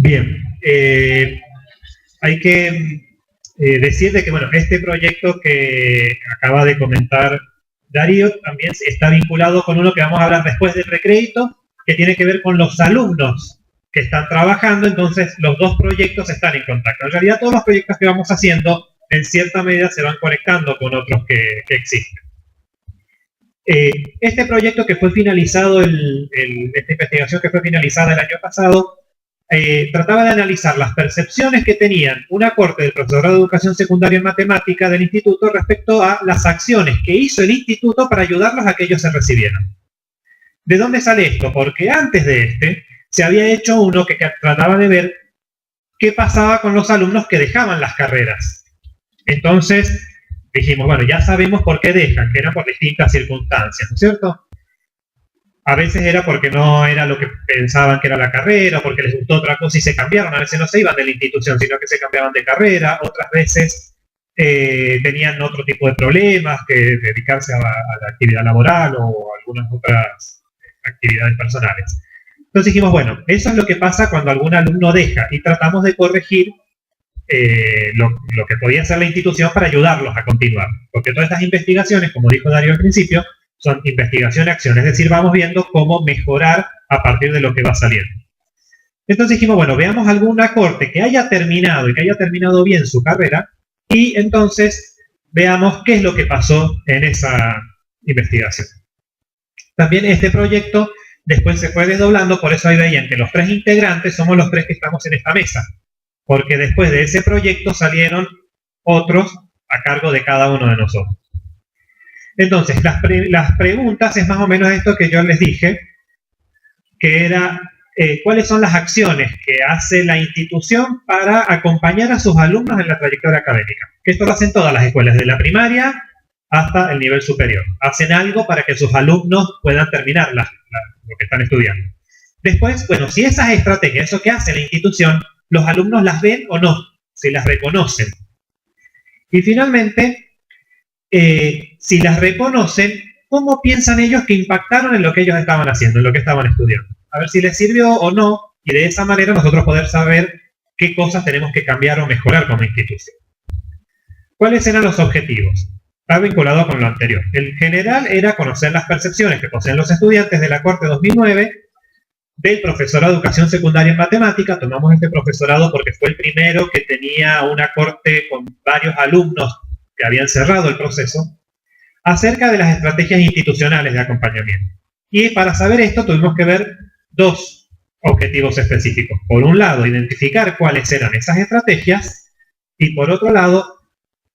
Bien, hay que decir de que, bueno, este proyecto que acaba de comentar Darío también está vinculado con uno que vamos a hablar después del recrédito, que tiene que ver con los alumnos que están trabajando. Entonces los dos proyectos están en contacto. En realidad todos los proyectos que vamos haciendo en cierta medida se van conectando con otros que existen. Este proyecto que fue finalizado, esta investigación que fue finalizada el año pasado, trataba de analizar las percepciones que tenían una corte del profesorado de educación secundaria en matemática del instituto respecto a las acciones que hizo el instituto para ayudarlos a que ellos se recibieran. ¿De dónde sale esto? Porque antes de este se había hecho uno que trataba de ver qué pasaba con los alumnos que dejaban las carreras. Entonces dijimos, bueno, ya sabemos por qué dejan, que era por distintas circunstancias, ¿no es cierto? A veces era porque no era lo que pensaban que era la carrera, porque les gustó otra cosa y se cambiaron. A veces no se iban de la institución, sino que se cambiaban de carrera. Otras veces tenían otro tipo de problemas, que dedicarse a la actividad laboral o algunas otras actividades personales. Entonces dijimos, bueno, eso es lo que pasa cuando algún alumno deja, y tratamos de corregir lo que podía hacer la institución para ayudarlos a continuar. Porque todas estas investigaciones, como dijo Darío al principio, son investigación-acción, es decir, vamos viendo cómo mejorar a partir de lo que va saliendo. Entonces dijimos, bueno, veamos alguna corte que haya terminado y que haya terminado bien su carrera, y entonces veamos qué es lo que pasó en esa investigación. También este proyecto después se fue desdoblando, por eso ahí veían que los tres integrantes somos los tres que estamos en esta mesa, porque después de ese proyecto salieron otros a cargo de cada uno de nosotros. Entonces, las preguntas es más o menos esto que yo les dije, que era cuáles son las acciones que hace la institución para acompañar a sus alumnos en la trayectoria académica. Esto lo hacen todas las escuelas, de la primaria hasta el nivel superior. Hacen algo para que sus alumnos puedan terminar lo que están estudiando. Después, bueno, si esas estrategias, eso que hace la institución, los alumnos las ven o no, si las reconocen. Y finalmente, si las reconocen, ¿cómo piensan ellos que impactaron en lo que ellos estaban haciendo, en lo que estaban estudiando? A ver si les sirvió o no, y de esa manera nosotros poder saber qué cosas tenemos que cambiar o mejorar como institución. ¿Cuáles eran los objetivos? Está vinculado con lo anterior. El general era conocer las percepciones que poseen los estudiantes de la Corte 2009 del profesorado de educación secundaria en matemática. Tomamos este profesorado porque fue el primero que tenía una corte con varios alumnos que habían cerrado el proceso, acerca de las estrategias institucionales de acompañamiento. Y para saber esto tuvimos que ver dos objetivos específicos. Por un lado, identificar cuáles eran esas estrategias, y por otro lado,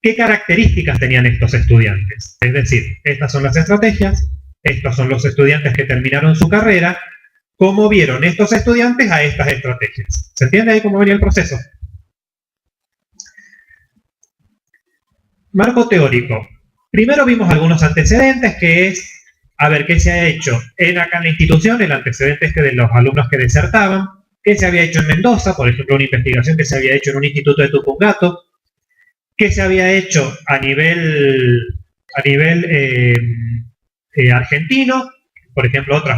qué características tenían estos estudiantes. Es decir, estas son las estrategias, estos son los estudiantes que terminaron su carrera, cómo vieron estos estudiantes a estas estrategias. ¿Se entiende ahí cómo venía el proceso? Marco teórico. Primero vimos algunos antecedentes, que es a ver qué se ha hecho acá en la institución, el antecedente de los alumnos que desertaban, qué se había hecho en Mendoza, por ejemplo, una investigación que se había hecho en un instituto de Tupungato, qué se había hecho a nivel argentino, por ejemplo, otras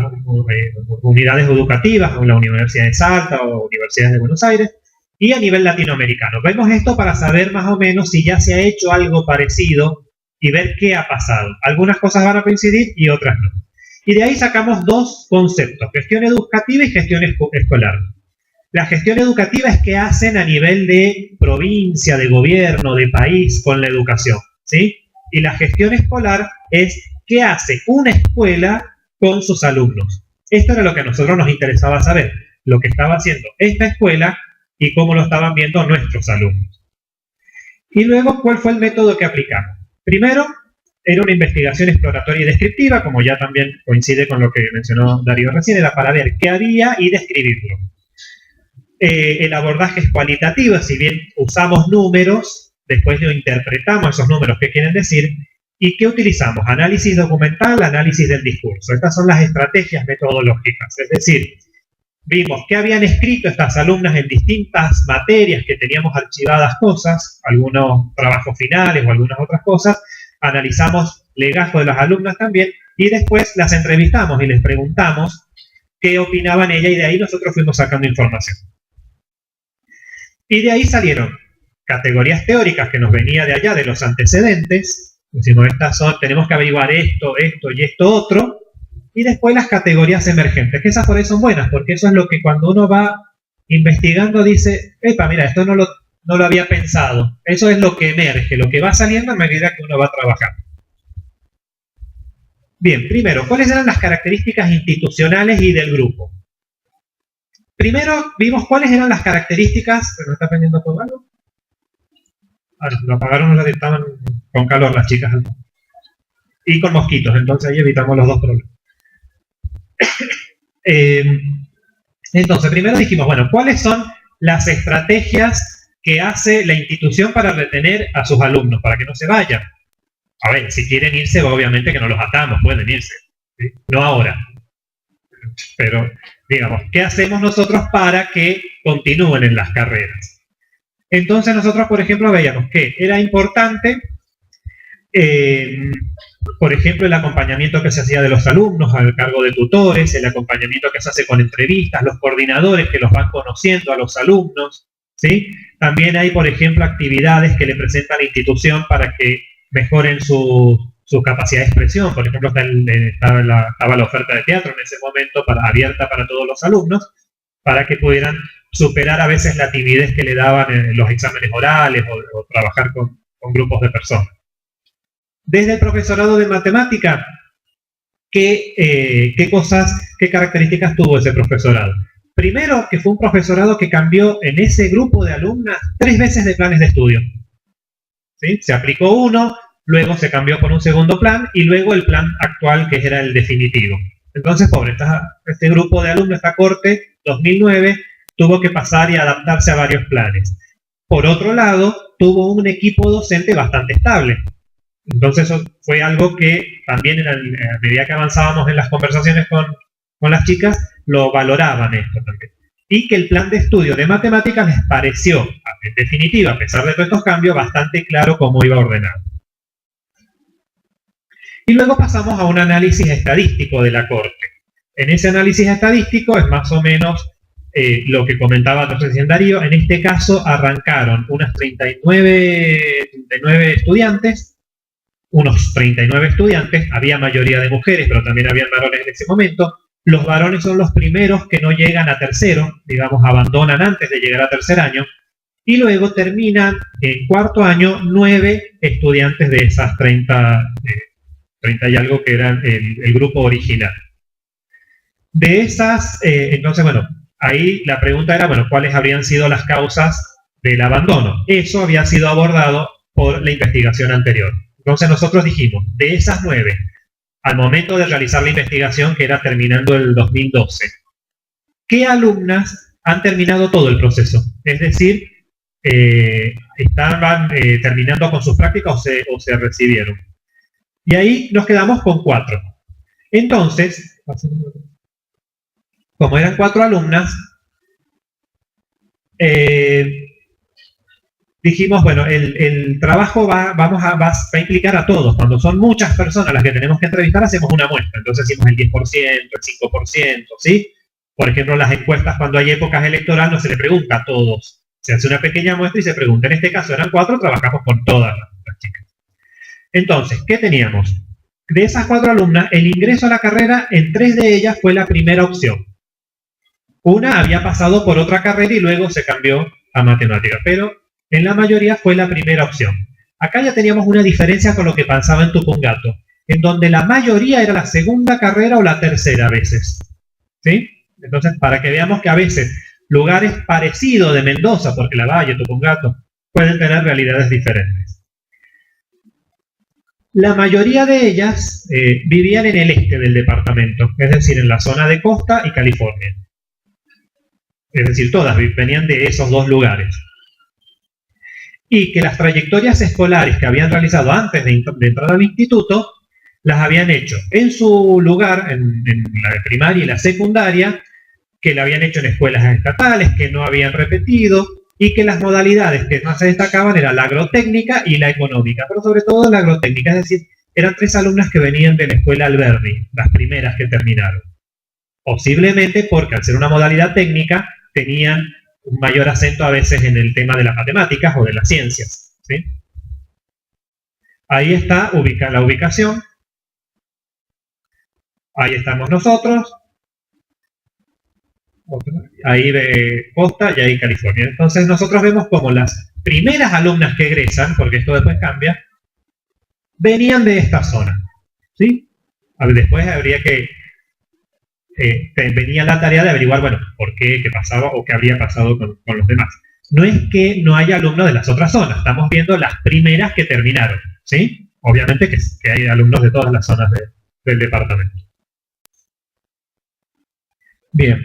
unidades educativas, como la Universidad de Salta o universidades de Buenos Aires, y a nivel latinoamericano. Vemos esto para saber más o menos si ya se ha hecho algo parecido y ver qué ha pasado. Algunas cosas van a coincidir y otras no. Y de ahí sacamos dos conceptos, gestión educativa y gestión escolar. La gestión educativa es qué hacen a nivel de provincia, de gobierno, de país con la educación, ¿sí? Y la gestión escolar es qué hace una escuela con sus alumnos. Esto era lo que a nosotros nos interesaba saber, lo que estaba haciendo esta escuela y cómo lo estaban viendo nuestros alumnos. Y luego, ¿cuál fue el método que aplicamos? Primero, era una investigación exploratoria y descriptiva, como ya también coincide con lo que mencionó Darío recién, era para ver qué había y describirlo. El abordaje es cualitativo, si bien usamos números, después lo interpretamos esos números, qué quieren decir, y qué utilizamos, análisis documental, análisis del discurso. Estas son las estrategias metodológicas, es decir, vimos qué habían escrito estas alumnas en distintas materias que teníamos archivadas cosas, algunos trabajos finales o algunas otras cosas, analizamos legajo de las alumnas también, y después las entrevistamos y les preguntamos qué opinaban ellas, y de ahí nosotros fuimos sacando información. Y de ahí salieron categorías teóricas que nos venía de allá, de los antecedentes. Decimos, tenemos que averiguar esto, esto y esto otro. Y después las categorías emergentes, que esas por ahí son buenas, porque eso es lo que cuando uno va investigando dice, epa, mira, esto no lo había pensado. Eso es lo que emerge, lo que va saliendo a medida que uno va trabajando. Bien, primero, ¿cuáles eran las características institucionales y del grupo? Primero vimos cuáles eran las características. ¿Se me está prendiendo todo algo? Ahora, lo apagaron, no estaban con calor las chicas. Y con mosquitos, entonces ahí evitamos los dos problemas. Entonces, primero dijimos, bueno, ¿cuáles son las estrategias que hace la institución para retener a sus alumnos, para que no se vayan? A ver, si quieren irse, obviamente que no los atamos, pueden irse. ¿Sí? No ahora. Pero, digamos, ¿qué hacemos nosotros para que continúen en las carreras? Entonces nosotros, por ejemplo, veíamos que era importante, por ejemplo, el acompañamiento que se hacía de los alumnos al cargo de tutores, el acompañamiento que se hace con entrevistas, los coordinadores que los van conociendo a los alumnos, ¿sí? También hay, por ejemplo, actividades que le presenta la institución para que mejoren su capacidad de expresión. Por ejemplo, estaba la oferta de teatro en ese momento abierta para todos los alumnos, para que pudieran superar a veces la timidez que le daban en los exámenes orales o trabajar con grupos de personas. Desde el profesorado de matemática, ¿qué características tuvo ese profesorado? Primero, que fue un profesorado que cambió en ese grupo de alumnas 3 veces de planes de estudio. ¿Sí? Se aplicó uno, luego se cambió por un segundo plan y luego el plan actual, que era el definitivo. Entonces, pobre, este grupo de alumnos, esta corte, 2009, tuvo que pasar y adaptarse a varios planes. Por otro lado, tuvo un equipo docente bastante estable. Entonces, eso fue algo que también a medida que avanzábamos en las conversaciones con las chicas, lo valoraban esto también. Y que el plan de estudio de matemáticas les pareció, en definitiva, a pesar de todos estos cambios, bastante claro cómo iba ordenado. Y luego pasamos a un análisis estadístico de la corte. En ese análisis estadístico es más o menos lo que comentaba recién Darío. En este caso arrancaron unas 39 estudiantes, había mayoría de mujeres, pero también había varones en ese momento. Los varones son los primeros que no llegan a tercero, digamos, abandonan antes de llegar a tercer año, y luego terminan en cuarto año 9 estudiantes de esas 30 y algo que eran el grupo original. De esas, entonces, bueno, ahí la pregunta era, bueno, ¿cuáles habrían sido las causas del abandono? Eso había sido abordado por la investigación anterior. Entonces nosotros dijimos, de esas 9, al momento de realizar la investigación, que era terminando el 2012, ¿qué alumnas han terminado todo el proceso? Es decir, estaban terminando con sus prácticas o se recibieron. Y ahí nos quedamos con 4. Entonces, como eran 4 alumnas, dijimos, bueno, el trabajo va a implicar a todos. Cuando son muchas personas las que tenemos que entrevistar, hacemos una muestra. Entonces hicimos el 10%, el 5%, ¿sí? Por ejemplo, las encuestas, cuando hay épocas electorales, no se le pregunta a todos. Se hace una pequeña muestra y se pregunta. En este caso eran 4, trabajamos con todas las chicas. Entonces, ¿qué teníamos? De esas 4 alumnas, el ingreso a la carrera en 3 de ellas fue la primera opción. Una había pasado por otra carrera y luego se cambió a matemática, pero en la mayoría fue la primera opción. Acá ya teníamos una diferencia con lo que pasaba en Tupungato, en donde la mayoría era la segunda carrera o la tercera a veces. ¿Sí? Entonces, para que veamos que a veces lugares parecidos de Mendoza, porque La Valle, Tupungato, pueden tener realidades diferentes. La mayoría de ellas vivían en el este del departamento, es decir, en la zona de Costa y California. Es decir, todas venían de esos 2 lugares. Y que las trayectorias escolares que habían realizado antes de entrar al instituto, las habían hecho en su lugar, en la primaria y la secundaria, que la habían hecho en escuelas estatales, que no habían repetido, y que las modalidades que más se destacaban eran la agrotécnica y la económica, pero sobre todo la agrotécnica, es decir, eran 3 alumnas que venían de la escuela Alberdi, las primeras que terminaron. Posiblemente porque al ser una modalidad técnica, tenían un mayor acento a veces en el tema de las matemáticas o de las ciencias, ¿sí? Ahí está la ubicación. Ahí estamos nosotros. Ahí de Costa y ahí California. Entonces nosotros vemos como las primeras alumnas que egresan, porque esto después cambia, venían de esta zona, ¿sí? Después habría que venía la tarea de averiguar, bueno, por qué pasaba o qué habría pasado con los demás. No es que no haya alumnos de las otras zonas, estamos viendo las primeras que terminaron, ¿sí? Obviamente que hay alumnos de todas las zonas del departamento. Bien,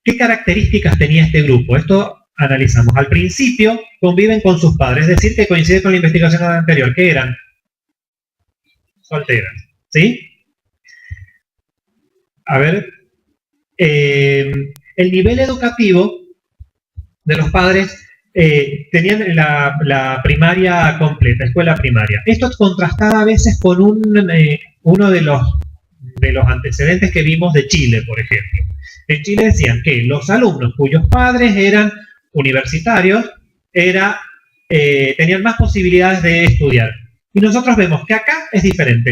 ¿qué características tenía este grupo? Esto analizamos. Al principio conviven con sus padres, es decir, que coincide con la investigación anterior. ¿Qué eran? Solteras, ¿sí? A ver, el nivel educativo de los padres tenían la primaria completa, escuela primaria. Esto contrastaba a veces con uno de los antecedentes que vimos de Chile, por ejemplo. En Chile decían que los alumnos cuyos padres eran universitarios tenían más posibilidades de estudiar. Y nosotros vemos que acá es diferente,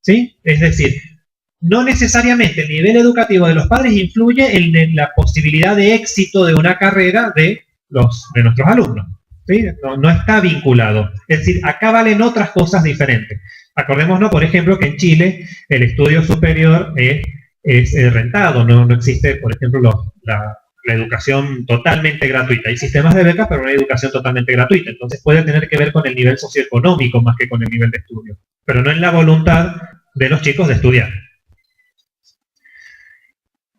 ¿sí? Es decir, no necesariamente el nivel educativo de los padres influye en la posibilidad de éxito de una carrera de nuestros alumnos, ¿sí? No está vinculado. Es decir, acá valen otras cosas diferentes. Acordémonos, por ejemplo, que en Chile el estudio superior es rentado, no existe, por ejemplo, la educación totalmente gratuita. Hay sistemas de becas, pero no hay educación totalmente gratuita. Entonces puede tener que ver con el nivel socioeconómico más que con el nivel de estudio, pero no en la voluntad de los chicos de estudiar.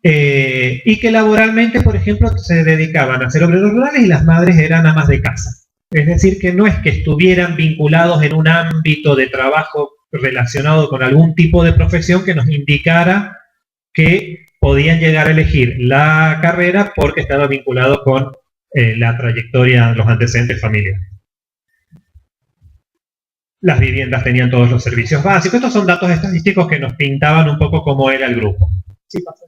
Y que laboralmente, por ejemplo, se dedicaban a ser obreros rurales y las madres eran amas de casa. Es decir, que no es que estuvieran vinculados en un ámbito de trabajo relacionado con algún tipo de profesión que nos indicara que podían llegar a elegir la carrera porque estaba vinculado con la trayectoria, los antecedentes familiares. Las viviendas tenían todos los servicios básicos. Estos son datos estadísticos que nos pintaban un poco cómo era el grupo. Sí, pasa.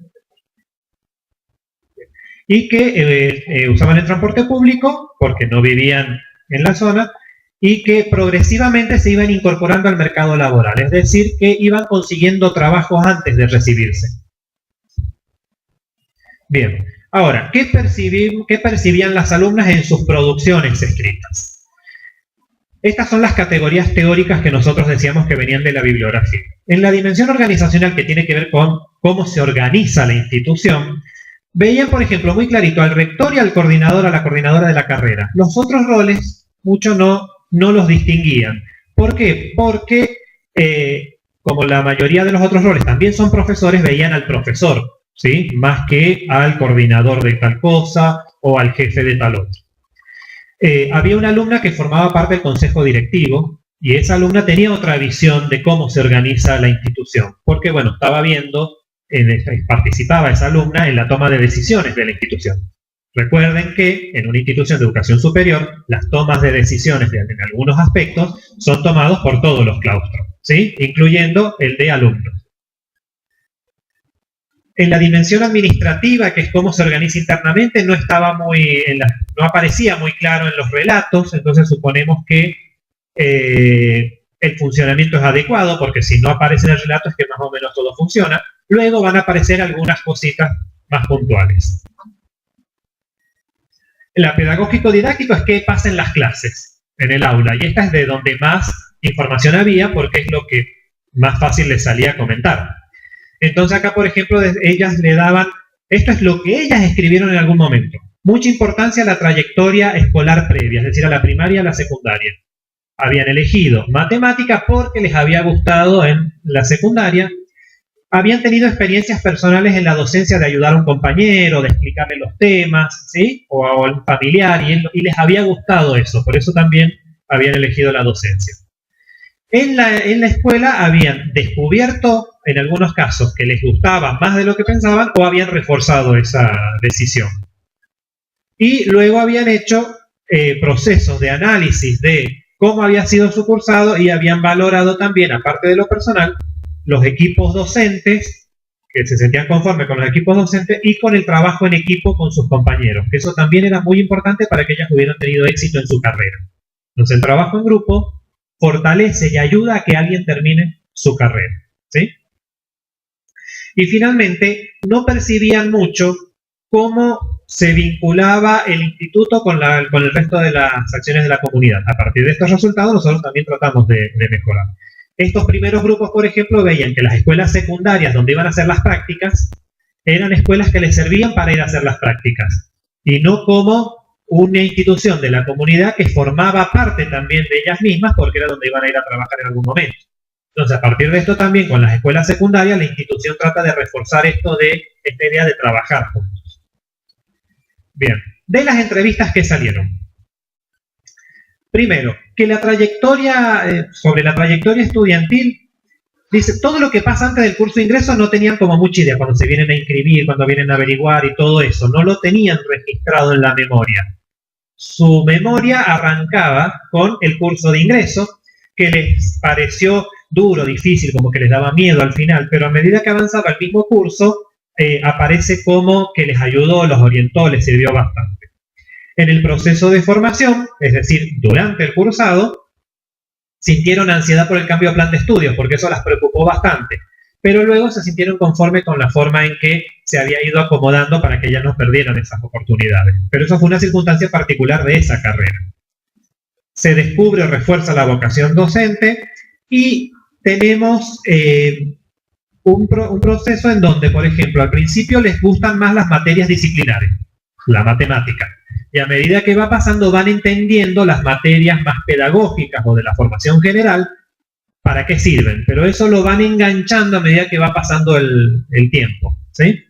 Y que usaban el transporte público porque no vivían en la zona y que progresivamente se iban incorporando al mercado laboral, es decir, que iban consiguiendo trabajos antes de recibirse. Bien, ahora, ¿qué percibían las alumnas en sus producciones escritas? Estas son las categorías teóricas que nosotros decíamos que venían de la bibliografía. En la dimensión organizacional, que tiene que ver con cómo se organiza la institución, veían, por ejemplo, muy clarito al rector y al coordinador, a la coordinadora de la carrera. Los otros roles, muchos no los distinguían. ¿Por qué? Porque, como la mayoría de los otros roles también son profesores, veían al profesor, ¿sí? Más que al coordinador de tal cosa o al jefe de tal otro. Había una alumna que formaba parte del consejo directivo y esa alumna tenía otra visión de cómo se organiza la institución. Porque, bueno, estaba viendo... participaba esa alumna en la toma de decisiones de la institución. Recuerden que en una institución de educación superior, las tomas de decisiones en algunos aspectos son tomados por todos los claustros, ¿sí? Incluyendo el de alumnos. En la dimensión administrativa, que es cómo se organiza internamente, no aparecía muy claro en los relatos, entonces suponemos que el funcionamiento es adecuado, porque si no aparece en el relato es que más o menos todo funciona. Luego van a aparecer algunas cositas más puntuales. La pedagógico-didáctico es qué pasa en las clases, en el aula, y esta es de donde más información había, porque es lo que más fácil les salía a comentar. Entonces acá, por ejemplo, ellas le daban, esto es lo que ellas escribieron en algún momento, mucha importancia a la trayectoria escolar previa, es decir, a la primaria y a la secundaria. Habían elegido matemática porque les había gustado en la secundaria, habían tenido experiencias personales en la docencia de ayudar a un compañero, de explicarle los temas, ¿sí? O a un familiar, y les había gustado eso, por eso también habían elegido la docencia. En la escuela habían descubierto, en algunos casos, que les gustaba más de lo que pensaban, o habían reforzado esa decisión. Y luego habían hecho procesos de análisis de cómo había sido su cursado y habían valorado también, aparte de lo personal, los equipos docentes que se sentían conformes con los equipos docentes y con el trabajo en equipo con sus compañeros, que eso también era muy importante para que ellas hubieran tenido éxito en su carrera. Entonces el trabajo en grupo fortalece y ayuda a que alguien termine su carrera, ¿sí? Y finalmente, no percibían mucho cómo se vinculaba el instituto con el resto de las acciones de la comunidad. A partir de estos resultados, nosotros también tratamos de mejorar. Estos primeros grupos, por ejemplo, veían que las escuelas secundarias donde iban a hacer las prácticas eran escuelas que les servían para ir a hacer las prácticas y no como una institución de la comunidad que formaba parte también de ellas mismas porque era donde iban a ir a trabajar en algún momento. Entonces, a partir de esto también, con las escuelas secundarias, la institución trata de reforzar esta idea de trabajar juntos. Bien, de las entrevistas que salieron. Primero, que sobre la trayectoria estudiantil, dice, todo lo que pasa antes del curso de ingreso no tenían como mucha idea, cuando se vienen a inscribir, cuando vienen a averiguar y todo eso, no lo tenían registrado en la memoria. Su memoria arrancaba con el curso de ingreso, que les pareció duro, difícil, como que les daba miedo al final, pero a medida que avanzaba el mismo curso, aparece como que les ayudó, los orientó, les sirvió bastante. En el proceso de formación, es decir, durante el cursado, sintieron ansiedad por el cambio de plan de estudios, porque eso las preocupó bastante, pero luego se sintieron conforme con la forma en que se había ido acomodando para que ya no perdieran esas oportunidades. Pero eso fue una circunstancia particular de esa carrera. Se descubre o refuerza la vocación docente y tenemos un proceso en donde, por ejemplo, al principio les gustan más las materias disciplinares, la matemática, y a medida que va pasando van entendiendo las materias más pedagógicas o de la formación general, para qué sirven, pero eso lo van enganchando a medida que va pasando el tiempo, ¿sí?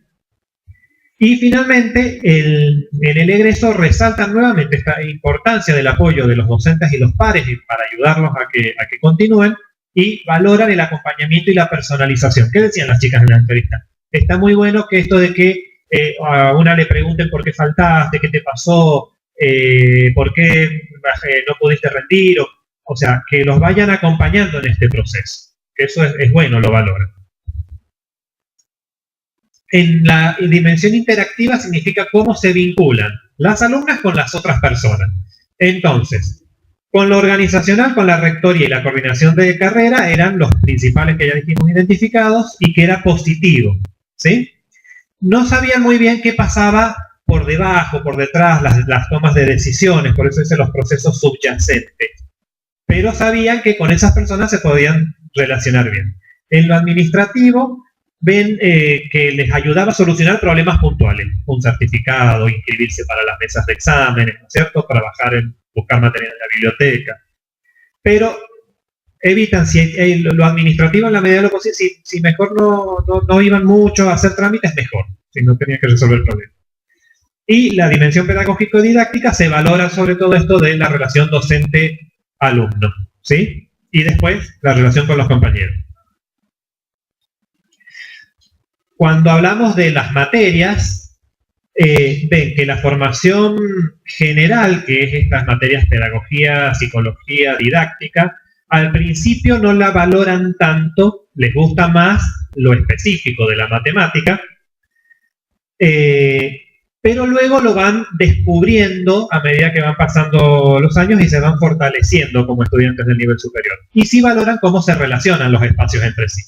Y finalmente, en el egreso resaltan nuevamente esta importancia del apoyo de los docentes y los pares para ayudarlos a que continúen, y valoran el acompañamiento y la personalización. ¿Qué decían las chicas en la entrevista? Está muy bueno que esto de que a una le pregunten por qué faltaste, qué te pasó, por qué no pudiste rendir, o sea, que los vayan acompañando en este proceso. Eso es bueno, lo valoran. En la dimensión interactiva significa cómo se vinculan las alumnas con las otras personas. Entonces, con lo organizacional, con la rectoría y la coordinación de carrera eran los principales que ya dijimos identificados y que era positivo, ¿sí? No sabían muy bien qué pasaba por debajo, por detrás, las tomas de decisiones, por eso dicen los procesos subyacentes. Pero sabían que con esas personas se podían relacionar bien. En lo administrativo, ven que les ayudaba a solucionar problemas puntuales, un certificado, inscribirse para las mesas de exámenes, ¿no es cierto?, trabajar en buscar material en la biblioteca. Pero evitan, si lo administrativo en la medida de lo posible, si mejor no iban mucho a hacer trámites, mejor, si no tenían que resolver el problema. Y la dimensión pedagógico-didáctica se valora sobre todo esto de la relación docente-alumno, ¿sí? Y después la relación con los compañeros. Cuando hablamos de las materias, ven que la formación general, que es estas materias pedagogía, psicología, didáctica, al principio no la valoran tanto, les gusta más lo específico de la matemática, pero luego lo van descubriendo a medida que van pasando los años y se van fortaleciendo como estudiantes del nivel superior. Y sí valoran cómo se relacionan los espacios entre sí.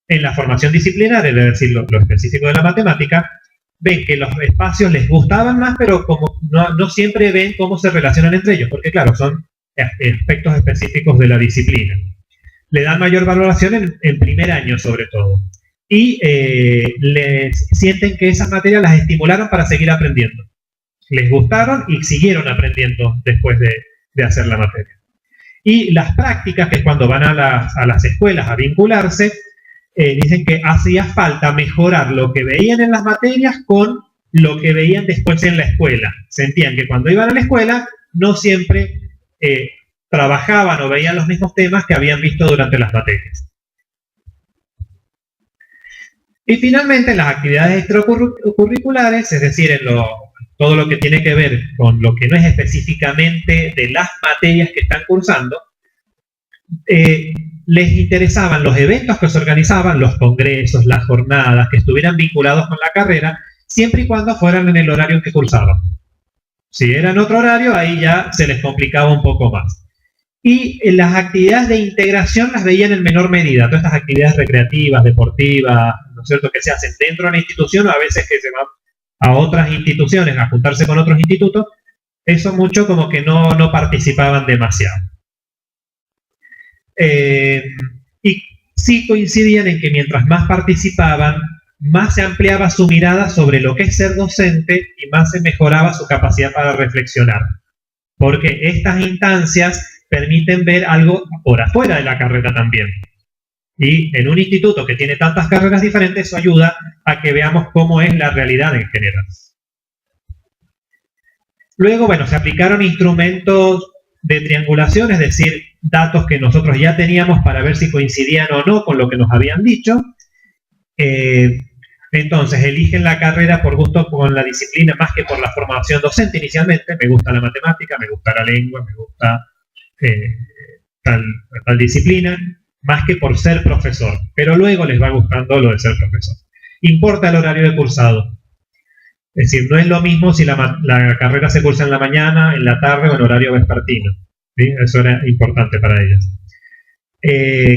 En la formación disciplinaria, es decir, lo específico de la matemática, ven que los espacios les gustaban más, pero como no siempre ven cómo se relacionan entre ellos, porque claro, son aspectos específicos de la disciplina. Le dan mayor valoración en primer año sobre todo. Y les sienten que esas materias las estimularon para seguir aprendiendo. Les gustaron y siguieron aprendiendo después de hacer la materia. Y las prácticas, que es cuando van a las escuelas a vincularse, dicen que hacía falta mejorar lo que veían en las materias con lo que veían después en la escuela. Sentían que cuando iban a la escuela no siempre trabajaban o veían los mismos temas que habían visto durante las materias. Y finalmente, las actividades extracurriculares, es decir, todo lo que tiene que ver con lo que no es específicamente de las materias que están cursando, les interesaban los eventos que se organizaban, los congresos, las jornadas, que estuvieran vinculados con la carrera, siempre y cuando fueran en el horario en que cursaban. Si era en otro horario, ahí ya se les complicaba un poco más. Y las actividades de integración las veían en menor medida, todas estas actividades recreativas, deportivas, ¿no es cierto?, que se hacen dentro de la institución o a veces que se van a otras instituciones a juntarse con otros institutos, eso mucho como que no participaban demasiado. Y sí coincidían en que mientras más participaban, más se ampliaba su mirada sobre lo que es ser docente y más se mejoraba su capacidad para reflexionar. Porque estas instancias permiten ver algo por afuera de la carrera también. Y en un instituto que tiene tantas carreras diferentes, eso ayuda a que veamos cómo es la realidad en general. Luego, bueno, se aplicaron instrumentos de triangulación, es decir, datos que nosotros ya teníamos para ver si coincidían o no con lo que nos habían dicho. Entonces, eligen la carrera por gusto con la disciplina más que por la formación docente inicialmente. Me gusta la matemática, me gusta la lengua, me gusta tal disciplina, más que por ser profesor. Pero luego les va gustando lo de ser profesor. Importa el horario de cursado. Es decir, no es lo mismo si la carrera se cursa en la mañana, en la tarde o en horario vespertino. ¿Sí? Eso era importante para ellas.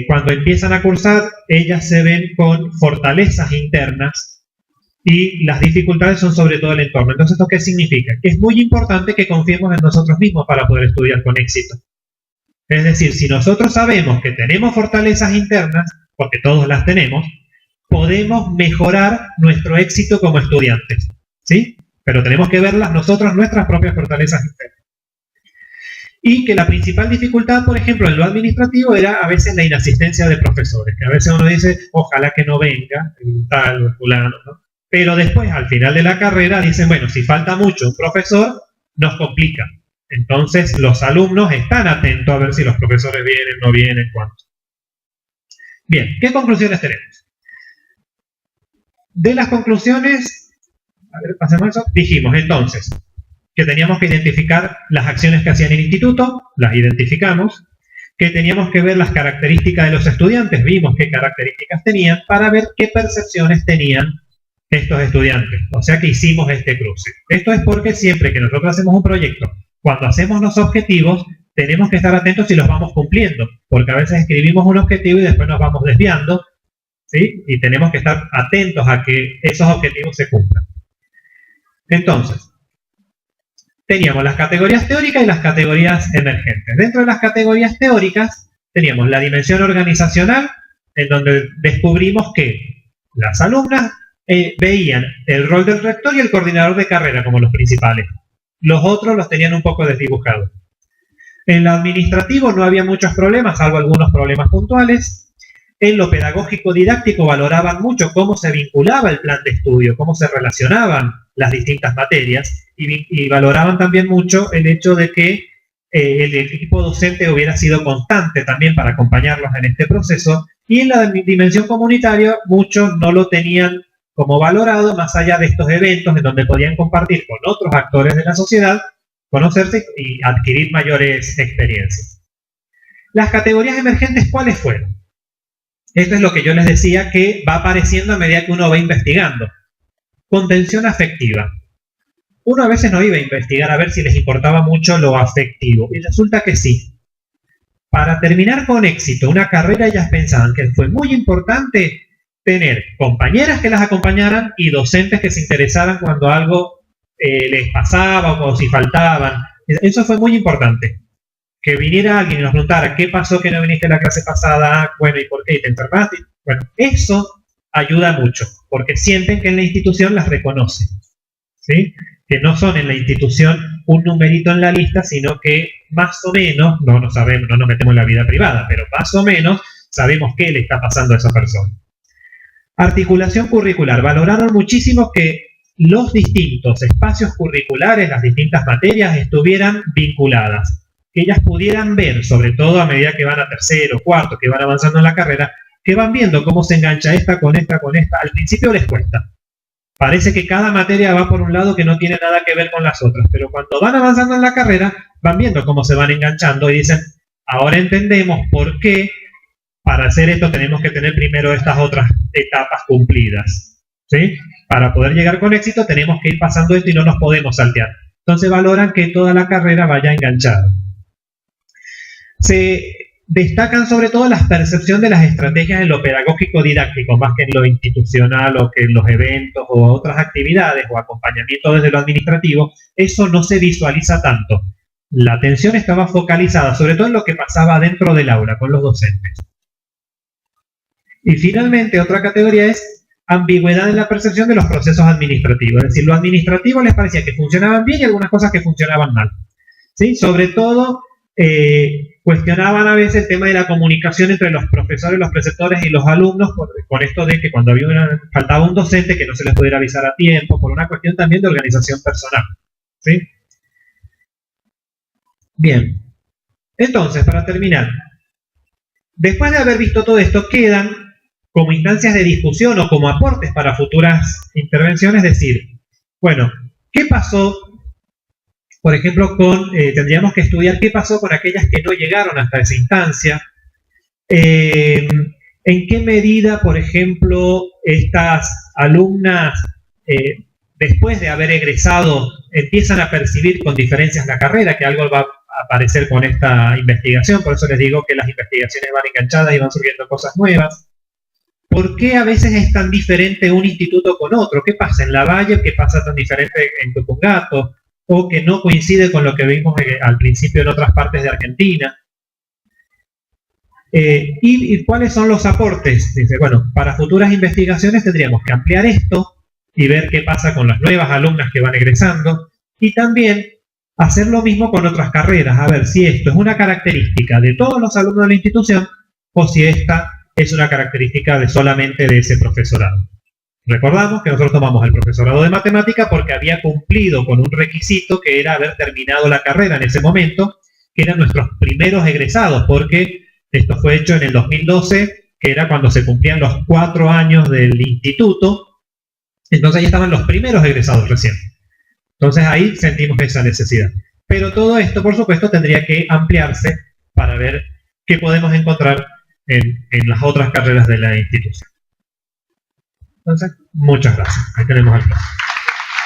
Cuando empiezan a cursar, ellas se ven con fortalezas internas y las dificultades son sobre todo el entorno. Entonces, ¿esto qué significa? Que es muy importante que confiemos en nosotros mismos para poder estudiar con éxito. Es decir, si nosotros sabemos que tenemos fortalezas internas, porque todos las tenemos, podemos mejorar nuestro éxito como estudiantes. ¿Sí? Pero tenemos que verlas nosotros, nuestras propias fortalezas internas. Y que la principal dificultad, por ejemplo, en lo administrativo era a veces la inasistencia de profesores, que a veces uno dice, ojalá que no venga, el tal o el fulano, ¿no? Pero después, al final de la carrera, dicen, bueno, si falta mucho un profesor, nos complica. Entonces, los alumnos están atentos a ver si los profesores vienen, no vienen, cuánto. Bien, ¿qué conclusiones tenemos? De las conclusiones, a ver, pasemos eso, dijimos entonces que teníamos que identificar las acciones que hacían el instituto, las identificamos, que teníamos que ver las características de los estudiantes, vimos qué características tenían, para ver qué percepciones tenían estos estudiantes. O sea que hicimos este cruce. Esto es porque siempre que nosotros hacemos un proyecto, cuando hacemos los objetivos, tenemos que estar atentos si los vamos cumpliendo, porque a veces escribimos un objetivo y después nos vamos desviando, ¿sí? Y tenemos que estar atentos a que esos objetivos se cumplan. Entonces, teníamos las categorías teóricas y las categorías emergentes. Dentro de las categorías teóricas teníamos la dimensión organizacional, en donde descubrimos que las alumnas veían el rol del rector y el coordinador de carrera como los principales. Los otros los tenían un poco desdibujados. En lo administrativo no había muchos problemas, salvo algunos problemas puntuales. En lo pedagógico didáctico valoraban mucho cómo se vinculaba el plan de estudio, cómo se relacionaban las distintas materias y valoraban también mucho el hecho de que el equipo docente hubiera sido constante también para acompañarlos en este proceso, y en la dimensión comunitaria muchos no lo tenían como valorado, más allá de estos eventos en donde podían compartir con otros actores de la sociedad, conocerse y adquirir mayores experiencias. Las categorías emergentes, ¿cuáles fueron? Esto es lo que yo les decía que va apareciendo a medida que uno va investigando. Contención afectiva. Uno a veces no iba a investigar a ver si les importaba mucho lo afectivo, y resulta que sí. Para terminar con éxito una carrera, ellas pensaban que fue muy importante tener compañeras que las acompañaran y docentes que se interesaran cuando algo les pasaba o si faltaban. Eso fue muy importante. Que viniera alguien y nos preguntara, ¿qué pasó que no viniste a la clase pasada? Bueno, ¿y por qué? ¿Te enfermaste? Bueno, eso ayuda mucho, porque sienten que en la institución las reconoce, ¿sí? Que no son en la institución un numerito en la lista, sino que más o menos, no sabemos, no nos metemos en la vida privada, pero más o menos sabemos qué le está pasando a esa persona. Articulación curricular. Valoraron muchísimo que los distintos espacios curriculares, las distintas materias, estuvieran vinculadas. Que ellas pudieran ver, sobre todo a medida que van a tercero, cuarto, que van avanzando en la carrera, que van viendo cómo se engancha esta con esta, con esta. Al principio les cuesta. Parece que cada materia va por un lado que no tiene nada que ver con las otras, pero cuando van avanzando en la carrera, van viendo cómo se van enganchando y dicen, ahora entendemos por qué para hacer esto tenemos que tener primero estas otras etapas cumplidas, ¿sí? Para poder llegar con éxito tenemos que ir pasando esto y no nos podemos saltear. Entonces valoran que toda la carrera vaya enganchada. Se destacan sobre todo la percepción de las estrategias en lo pedagógico didáctico, más que en lo institucional o que en los eventos o otras actividades o acompañamiento desde lo administrativo. Eso no se visualiza tanto. La atención estaba focalizada sobre todo en lo que pasaba dentro del aula con los docentes. Y finalmente otra categoría es ambigüedad en la percepción de los procesos administrativos. Es decir, lo administrativo les parecía que funcionaban bien y algunas cosas que funcionaban mal, ¿sí? Sobre todo cuestionaban a veces el tema de la comunicación entre los profesores, los preceptores y los alumnos con esto de que cuando faltaba un docente que no se les pudiera avisar a tiempo, por una cuestión también de organización personal, ¿sí? Bien, entonces para terminar, después de haber visto todo esto quedan como instancias de discusión o como aportes para futuras intervenciones, decir, bueno, ¿qué pasó? Por ejemplo, tendríamos que estudiar qué pasó con aquellas que no llegaron hasta esa instancia. En qué medida, por ejemplo, estas alumnas, después de haber egresado, empiezan a percibir con diferencias la carrera, que algo va a aparecer con esta investigación. Por eso les digo que las investigaciones van enganchadas y van surgiendo cosas nuevas. ¿Por qué a veces es tan diferente un instituto con otro? ¿Qué pasa en Lavalle? ¿Qué pasa tan diferente en Tupungato? O que no coincide con lo que vimos al principio en otras partes de Argentina. ¿Y cuáles son los aportes? Dice, bueno, para futuras investigaciones tendríamos que ampliar esto y ver qué pasa con las nuevas alumnas que van egresando y también hacer lo mismo con otras carreras, a ver si esto es una característica de todos los alumnos de la institución o si esta es una característica de solamente de ese profesorado. Recordamos que nosotros tomamos el profesorado de matemática porque había cumplido con un requisito que era haber terminado la carrera en ese momento, que eran nuestros primeros egresados, porque esto fue hecho en el 2012, que era cuando se cumplían los 4 años del instituto, entonces ahí estaban los primeros egresados recién. Entonces ahí sentimos esa necesidad. Pero todo esto, por supuesto, tendría que ampliarse para ver qué podemos encontrar en las otras carreras de la institución. Entonces, muchas gracias. Ahí tenemos al caso.